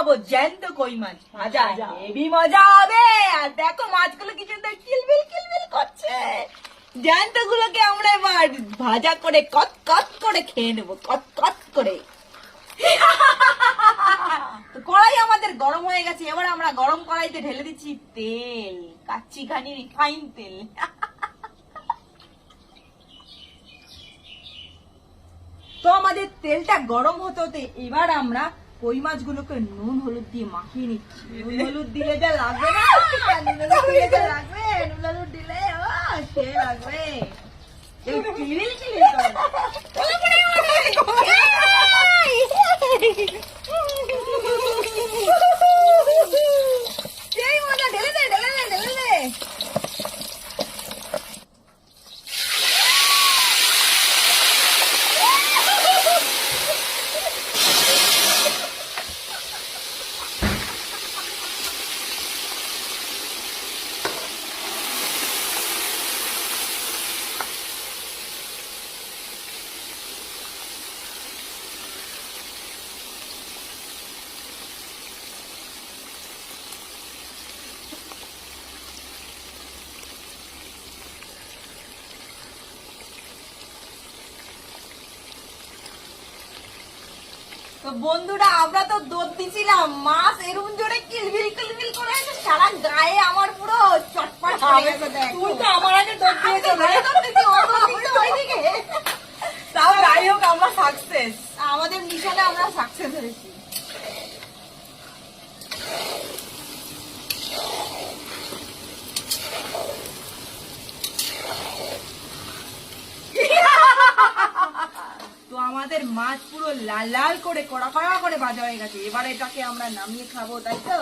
খাবো জ্যান্ত কই মাছ ভাজা, হেভি মজা হবে। আর দেখো মাছগুলো কি সুন্দর কিলবিল কিলবিল করছে। জ্যান্ত গুলোকে আমরা এবার ভাজা করে কত কত করে খেয়ে নেবো, কত কত করে। তো কড়াই আমাদের গরম হয়ে গেছে, এবার আমরা গরম কড়াইতে ঢেলে দিচ্ছি তেল, কাচ্চি ঘানি রিফাইন তেল। তো আমাদের তেলটা গরম হতে হতে এবার আমরা কই মাছগুলোকে নুন হলুদ দিয়ে মাখিয়ে নিচ্ছি। নুন হলুদ দিলে যা লাগবে না, নুন হলুদ দিলে যা লাগবে, নুন হলুদ দিলে সে লাগবে। কিলিল কিলিল সেই মজা, ঢেলে দে ঢেলে দে ঢেলে দে। তো বন্ধুরা আমরা তো দৌড় দিছিলাম, মাছ এরকম জোরে কিলবিল কিলবিল করে সারা গায়ে আমার পুরো চটপট হয়ে গেছে। দেখ তুই তো আমার আগে দৌড় দিয়েছিস, তাও যাই হোক আমরা সাকসেস, আমাদের মিশনে আমরা সাকসেস হয়েছি। তো আমাদের মাছ পুরো লাল লাল করে কড়া কড়া করে ভাজা হয়ে গেছে, এবার এটাকে আমরা নামিয়ে খাবো, তাই তো?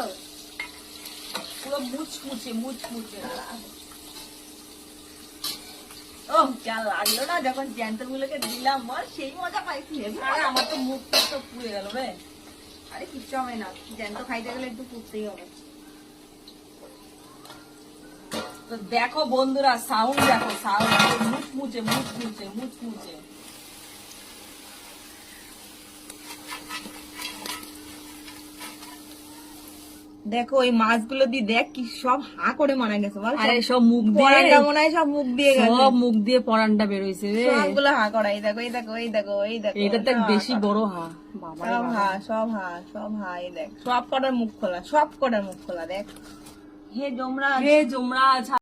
পুরো মুচমুচে মুচমুচে। ও যা লাগলো না যখন জ্যান্ত গুলোকে দিলাম, বল সেই মজা পাইছি। আরে আমার তো মুখটা তো পুড়ে গেল রে। আরে কিচ্ছু হবে না, জ্যান্ত খাইতে গেলে একটু পুড়তেই হবে। তো দেখো বন্ধুরা সাউন্ড দেখো, সাউন্ড মুচমুচে মুচমুচে মুচমুচে। দেখো ওই মাছগুলো দিয়ে দেখ কি সব হা করে মারা গেছে, বল। আরে সব মুখ দিয়ে মনে হয় সব মুখ দিয়ে গেছে, সব মুখ দিয়ে পরানটা বেরোইছে রে। সবগুলো হা করা। এই দেখো এই দেখো এই দেখো এই দেখো, এটা তো বেশি বড় হা। বাবা সব হা সব হা সব হা। এই দেখ সব কটার মুখ খোলা, সব কটার মুখ খোলা। দেখ হে যমরাজ, হে যমরাজ।